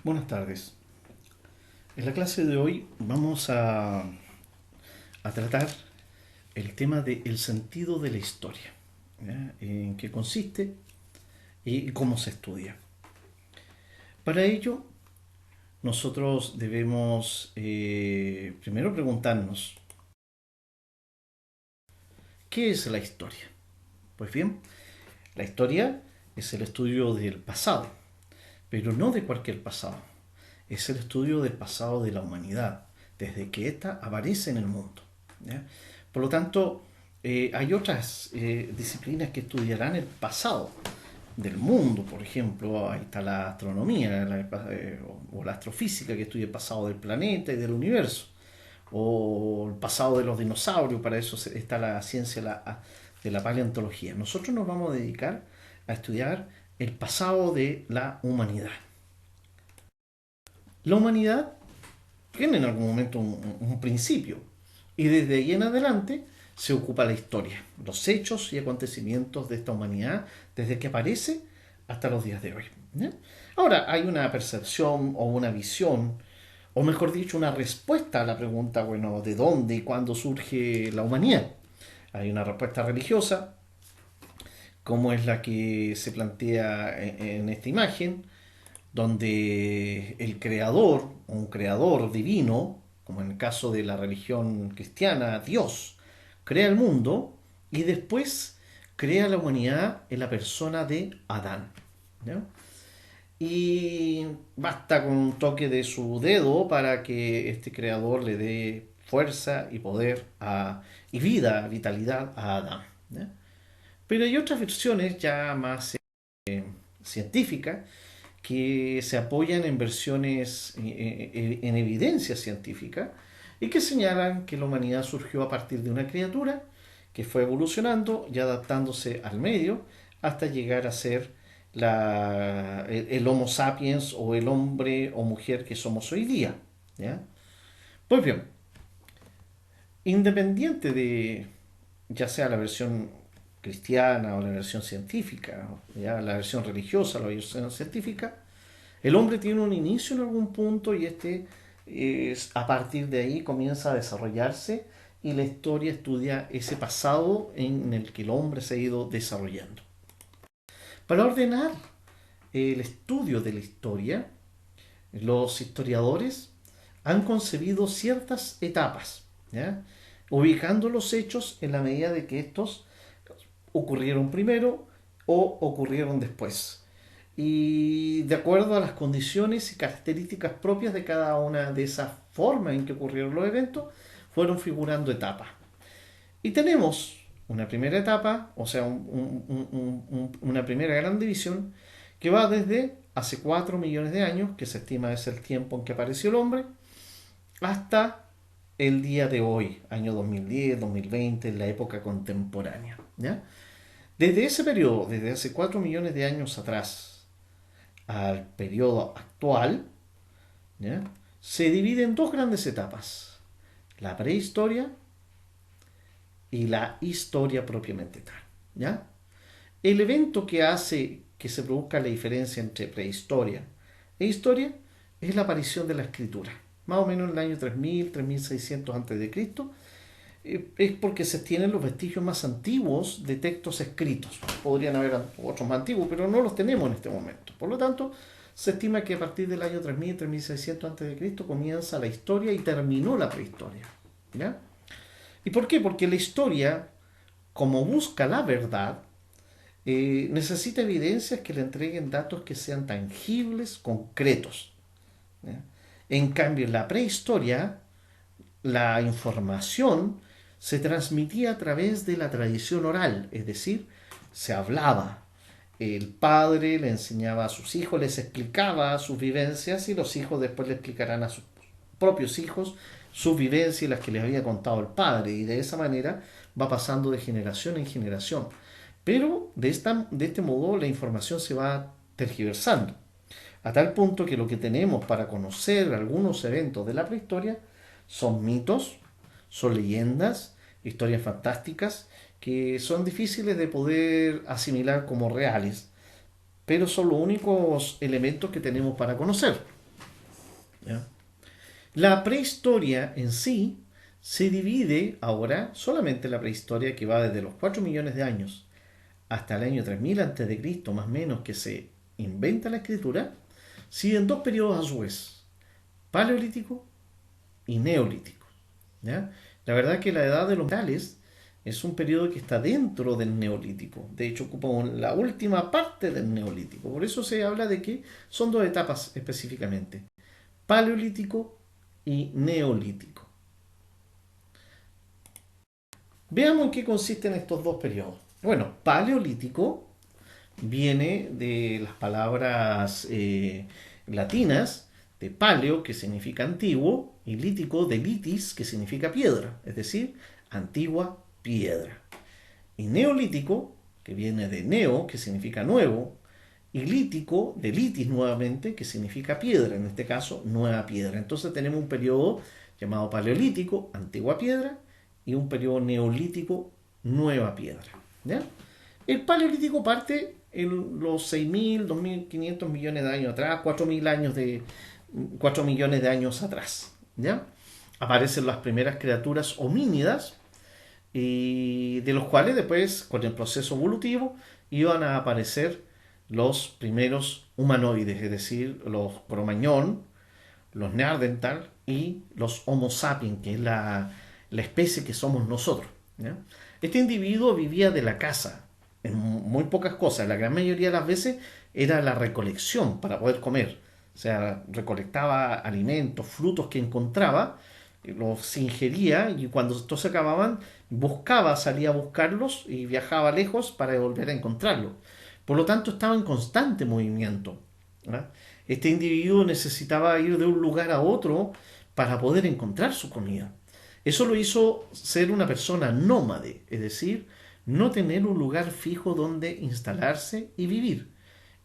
Buenas tardes. En la clase de hoy vamos a tratar el tema del sentido de la historia, ¿ya? En qué consiste y cómo se estudia. Para ello, nosotros debemos primero preguntarnos, ¿qué es la historia? Pues bien, la historia es el estudio del pasado, pero no de cualquier pasado. Es el estudio del pasado de la humanidad, desde que ésta aparece en el mundo, ¿ya? Por lo tanto, hay otras disciplinas que estudiarán el pasado del mundo, por ejemplo, ahí está la astronomía o la astrofísica que estudia el pasado del planeta y del universo, o el pasado de los dinosaurios, para eso está la ciencia de la paleontología. Nosotros nos vamos a dedicar a estudiar el pasado de la humanidad. La humanidad tiene en algún momento un principio y desde ahí en adelante se ocupa la historia, los hechos y acontecimientos de esta humanidad desde que aparece hasta los días de hoy, ¿ya? Ahora, hay una percepción o una visión, o mejor dicho, una respuesta a la pregunta, bueno, ¿de dónde y cuándo surge la humanidad? Hay una respuesta religiosa, como es la que se plantea en esta imagen, donde el creador, un creador divino, como en el caso de la religión cristiana, Dios, crea el mundo y después crea la humanidad en la persona de Adán, ¿no? Y basta con un toque de su dedo para que este creador le dé fuerza y poder y vida, vitalidad a Adán, ¿no? Pero hay otras versiones ya más científicas que se apoyan en versiones, en evidencia científica, y que señalan que la humanidad surgió a partir de una criatura que fue evolucionando y adaptándose al medio hasta llegar a ser el Homo sapiens o el hombre o mujer que somos hoy día, ¿ya? Pues bien, independiente de ya sea la versión cristiana o la versión científica, ¿ya? La versión religiosa o la versión científica, el hombre tiene un inicio en algún punto y a partir de ahí comienza a desarrollarse y la historia estudia ese pasado en el que el hombre se ha ido desarrollando. Para ordenar el estudio de la historia, los historiadores han concebido ciertas etapas, ¿ya? Ubicando los hechos en la medida de que estos ocurrieron primero o ocurrieron después, y de acuerdo a las condiciones y características propias de cada una de esas formas en que ocurrieron los eventos, fueron figurando etapas. Y tenemos una primera etapa, o sea, una primera gran división, que va desde hace 4 millones de años, que se estima es el tiempo en que apareció el hombre, hasta el día de hoy, año 2010, 2020, en la época contemporánea, ¿ya? Desde ese periodo, desde hace 4 millones de años atrás, al periodo actual, ¿ya? Se divide en dos grandes etapas, la prehistoria y la historia propiamente tal, ¿ya? El evento que hace que se produzca la diferencia entre prehistoria e historia es la aparición de la escritura, más o menos en el año 3000, 3600 a.C., es porque se tienen los vestigios más antiguos de textos escritos. Podrían haber otros más antiguos, pero no los tenemos en este momento. Por lo tanto, se estima que a partir del año 3600 a.C. comienza la historia y terminó la prehistoria, ¿ya? ¿Y por qué? Porque la historia, como busca la verdad, necesita evidencias que le entreguen datos que sean tangibles, concretos, ¿ya? En cambio, en la prehistoria, la información se transmitía a través de la tradición oral, es decir, se hablaba. El padre le enseñaba a sus hijos, les explicaba sus vivencias y los hijos después le explicarán a sus propios hijos sus vivencias y las que les había contado el padre. Y de esa manera va pasando de generación en generación. Pero de este modo la información se va tergiversando. A tal punto que lo que tenemos para conocer algunos eventos de la prehistoria son mitos, son leyendas, historias fantásticas que son difíciles de poder asimilar como reales, pero son los únicos elementos que tenemos para conocer. ¿ya? La prehistoria en sí se divide ahora, solamente la prehistoria que va desde los 4 millones de años hasta el año 3000 a.C., más o menos, que se inventa la escritura, sigue en dos periodos a su vez, paleolítico y neolítico. ¿Ya? La verdad que la edad de los metales es un periodo que está dentro del neolítico. De hecho, ocupa la última parte del neolítico. Por eso se habla de que son dos etapas específicamente, paleolítico y neolítico. Veamos en qué consisten estos dos periodos. Bueno, paleolítico viene de las palabras latinas de paleo, que significa antiguo, y lítico de litis, que significa piedra, es decir, antigua piedra. Y neolítico, que viene de neo, que significa nuevo, y lítico, de litis nuevamente, que significa piedra, en este caso, nueva piedra. Entonces tenemos un periodo llamado paleolítico, antigua piedra, y un periodo neolítico, nueva piedra. ¿Ya? El paleolítico parte en los 6.000, 2.500 millones de años atrás, 4 millones de años atrás. ¿Ya? Aparecen las primeras criaturas homínidas, y de los cuales después, con el proceso evolutivo, iban a aparecer los primeros humanoides, es decir, los Cromañón, los Neandertal y los Homo sapiens, que es la especie que somos nosotros. ¿Ya? Este individuo vivía de la caza, en muy pocas cosas. La gran mayoría de las veces era la recolección para poder comer. O sea, recolectaba alimentos, frutos que encontraba, los ingería y cuando estos se acababan, salía a buscarlos y viajaba lejos para volver a encontrarlos. Por lo tanto, estaba en constante movimiento. ¿Ya? Este individuo necesitaba ir de un lugar a otro para poder encontrar su comida. Eso lo hizo ser una persona nómade, es decir, no tener un lugar fijo donde instalarse y vivir.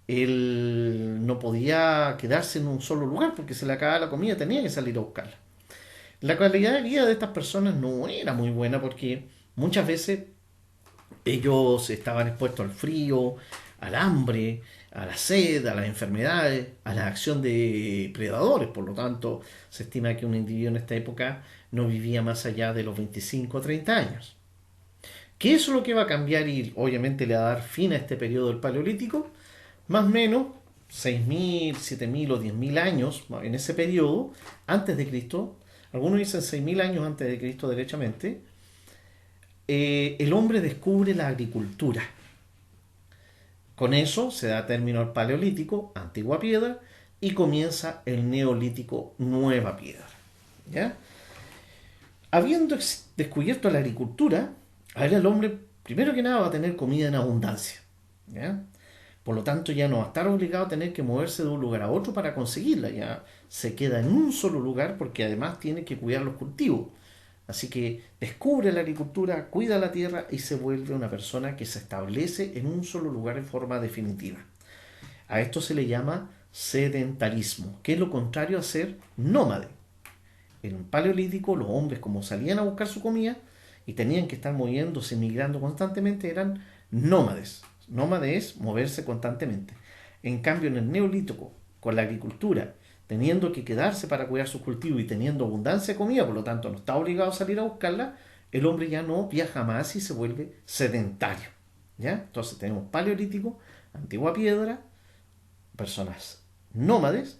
Él no podía quedarse en un solo lugar porque se le acababa la comida, tenía que salir a buscarla. La calidad de vida de estas personas no era muy buena porque muchas veces ellos estaban expuestos al frío, al hambre, a la sed, a las enfermedades, a la acción de predadores. Por lo tanto, se estima que un individuo en esta época no vivía más allá de los 25 o 30 años. ¿Qué es lo que va a cambiar y obviamente le va a dar fin a este periodo del Paleolítico? Más o menos 6.000, 7.000 o 10.000 años en ese periodo, antes de Cristo, algunos dicen 6.000 años antes de Cristo derechamente, el hombre descubre la agricultura. Con eso se da término al Paleolítico, antigua piedra, y comienza el Neolítico, nueva piedra. ¿Ya? Habiendo descubierto la agricultura, ahora el hombre, primero que nada, va a tener comida en abundancia. ¿Ya? Por lo tanto, ya no va a estar obligado a tener que moverse de un lugar a otro para conseguirla. Ya se queda en un solo lugar porque además tiene que cuidar los cultivos. Así que descubre la agricultura, cuida la tierra y se vuelve una persona que se establece en un solo lugar en forma definitiva. A esto se le llama sedentarismo, que es lo contrario a ser nómade. En el paleolítico, los hombres, como salían a buscar su comida y tenían que estar moviéndose, migrando constantemente, eran nómades. Nómade es moverse constantemente. En cambio, en el neolítico, con la agricultura, teniendo que quedarse para cuidar sus cultivos y teniendo abundancia de comida, por lo tanto no está obligado a salir a buscarla, el hombre ya no viaja más y se vuelve sedentario. ¿Ya? Entonces tenemos paleolítico, antigua piedra, personas nómades,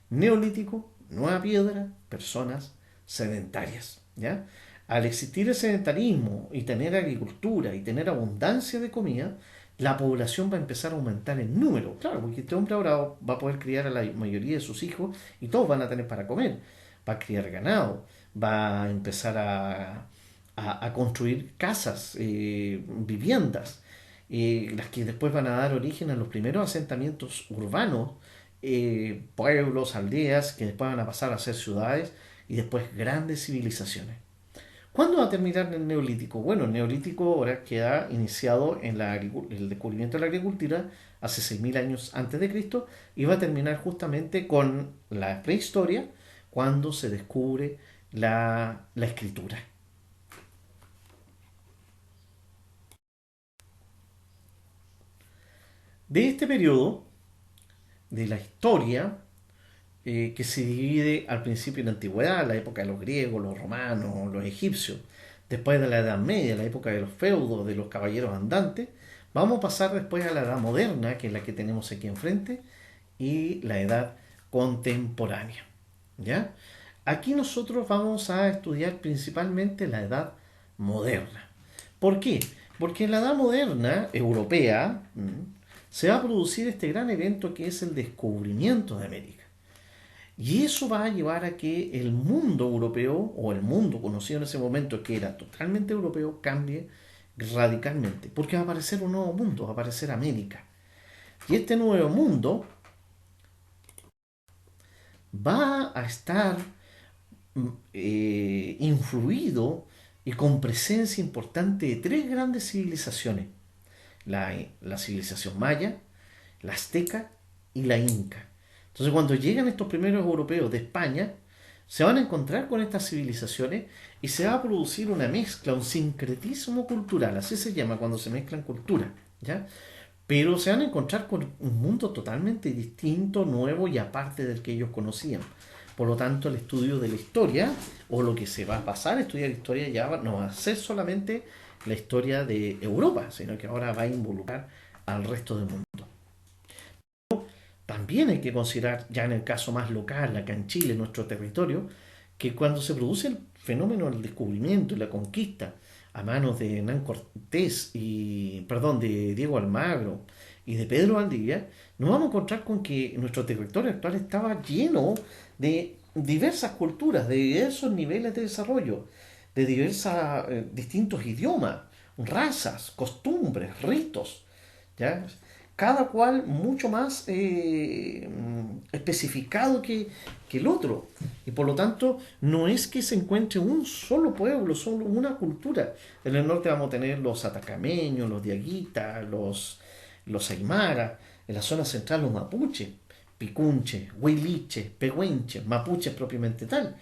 neolítico, nueva piedra, personas sedentarias. ¿Ya? Al existir el sedentarismo y tener agricultura y tener abundancia de comida, la población va a empezar a aumentar en número. Claro, porque este hombre ahora va a poder criar a la mayoría de sus hijos y todos van a tener para comer. Va a criar ganado, va a empezar a construir casas, viviendas, las que después van a dar origen a los primeros asentamientos urbanos, pueblos, aldeas, que después van a pasar a ser ciudades y después grandes civilizaciones. ¿Cuándo va a terminar el neolítico? Bueno, el neolítico ahora queda iniciado en el descubrimiento de la agricultura hace 6.000 años antes de Cristo y va a terminar justamente con la prehistoria cuando se descubre la escritura. De este periodo de la historia que se divide al principio en la antigüedad, la época de los griegos, los romanos, los egipcios, después de la Edad Media, la época de los feudos, de los caballeros andantes, vamos a pasar después a la Edad Moderna, que es la que tenemos aquí enfrente, y la Edad Contemporánea. ¿Ya? Aquí nosotros vamos a estudiar principalmente la Edad Moderna. ¿Por qué? Porque en la Edad Moderna europea se va a producir este gran evento que es el descubrimiento de América. Y eso va a llevar a que el mundo europeo, o el mundo conocido en ese momento, que era totalmente europeo, cambie radicalmente. Porque va a aparecer un nuevo mundo, va a aparecer América. Y este nuevo mundo va a estar influido y con presencia importante de tres grandes civilizaciones. La civilización maya, la azteca y la inca. Entonces cuando llegan estos primeros europeos de España, se van a encontrar con estas civilizaciones y se va a producir una mezcla, un sincretismo cultural, así se llama cuando se mezclan culturas, ¿ya? Pero se van a encontrar con un mundo totalmente distinto, nuevo y aparte del que ellos conocían. Por lo tanto, el estudio de la historia, o lo que se va a pasar a estudiar historia, ya no va a ser solamente la historia de Europa, sino que ahora va a involucrar al resto del mundo. También hay que considerar, ya en el caso más local, acá en Chile, en nuestro territorio, que cuando se produce el fenómeno del descubrimiento y la conquista a manos de Hernán Cortés y, perdón, de Diego Almagro y de Pedro Valdivia, nos vamos a encontrar con que nuestro territorio actual estaba lleno de diversas culturas, de diversos niveles de desarrollo, de diversos distintos idiomas, razas, costumbres, ritos, ¿ya? Cada cual mucho más especificado que el otro. Y por lo tanto, no es que se encuentre un solo pueblo, solo una cultura. En el norte vamos a tener los atacameños, los diaguitas, los aymaras, en la zona central los mapuches, picunches, huiliches, pehuenches, mapuches propiamente tal.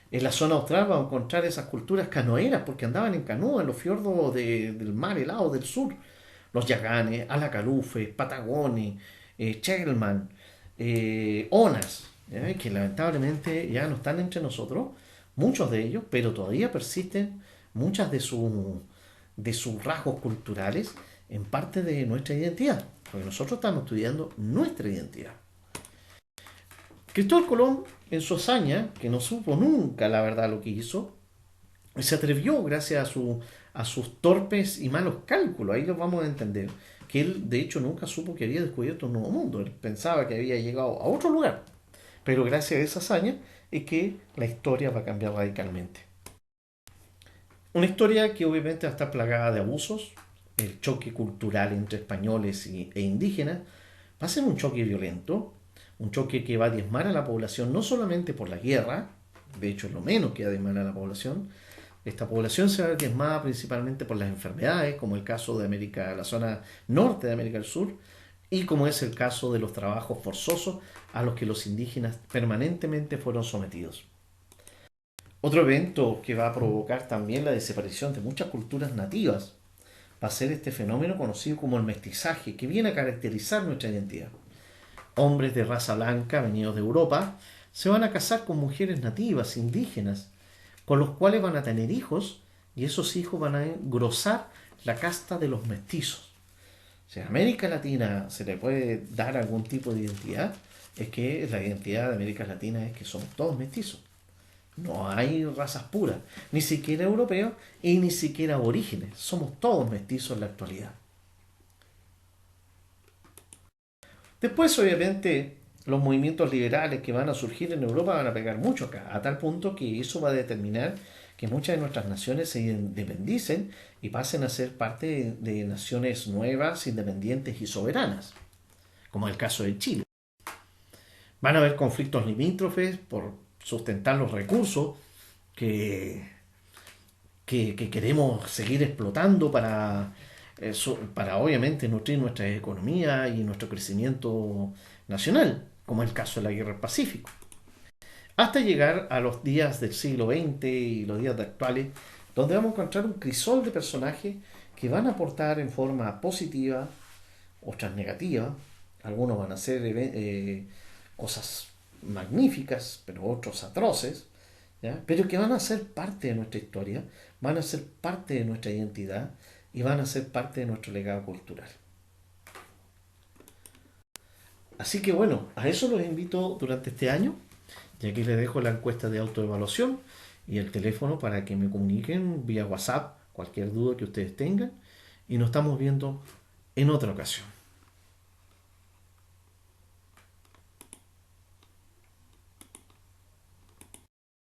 En la zona austral vamos a encontrar esas culturas canoeras porque andaban en canoa en los fiordos del mar helado del sur. Los yaganes, alacalufes, patagones, Chelman, onas, ¿ya? Que lamentablemente ya no están entre nosotros, muchos de ellos, pero todavía persisten muchas de sus rasgos culturales en parte de nuestra identidad, porque nosotros estamos estudiando nuestra identidad. Cristóbal Colón, en su hazaña, que no supo nunca la verdad lo que hizo, se atrevió gracias a sus torpes y malos cálculos, ahí los vamos a entender, que él de hecho nunca supo que había descubierto un nuevo mundo, él pensaba que había llegado a otro lugar, pero gracias a esa hazaña es que la historia va a cambiar radicalmente. Una historia que obviamente va a estar plagada de abusos, el choque cultural entre españoles e indígenas va a ser un choque violento, un choque que va a diezmar a la población no solamente por la guerra, de hecho es lo menos que va a diezmar a la población. Esta población se va a ver diezmada principalmente por las enfermedades, como el caso de América, la zona norte de América del Sur, y como es el caso de los trabajos forzosos a los que los indígenas permanentemente fueron sometidos. Otro evento que va a provocar también la desaparición de muchas culturas nativas va a ser este fenómeno conocido como el mestizaje, que viene a caracterizar nuestra identidad. Hombres de raza blanca venidos de Europa se van a casar con mujeres nativas, indígenas, con los cuales van a tener hijos y esos hijos van a engrosar la casta de los mestizos. Si a América Latina se le puede dar algún tipo de identidad, es que la identidad de América Latina es que somos todos mestizos. No hay razas puras, ni siquiera europeos y ni siquiera aborígenes. Somos todos mestizos en la actualidad. Después, obviamente, los movimientos liberales que van a surgir en Europa van a pegar mucho acá, a tal punto que eso va a determinar que muchas de nuestras naciones se independicen y pasen a ser parte de naciones nuevas, independientes y soberanas, como el caso de Chile. Van a haber conflictos limítrofes por sustentar los recursos que, que queremos seguir explotando para obviamente nutrir nuestra economía y nuestro crecimiento nacional, como es el caso de la guerra del Pacífico. Hasta llegar a los días del siglo XX y los días actuales, donde vamos a encontrar un crisol de personajes que van a aportar en forma positiva, otras negativas, algunos van a hacer cosas magníficas, pero otros atroces, ¿ya? Pero que van a ser parte de nuestra historia, van a ser parte de nuestra identidad y van a ser parte de nuestro legado cultural. Así que bueno, a eso los invito durante este año. Y aquí les dejo la encuesta de autoevaluación y el teléfono para que me comuniquen vía WhatsApp cualquier duda que ustedes tengan. Y nos estamos viendo en otra ocasión.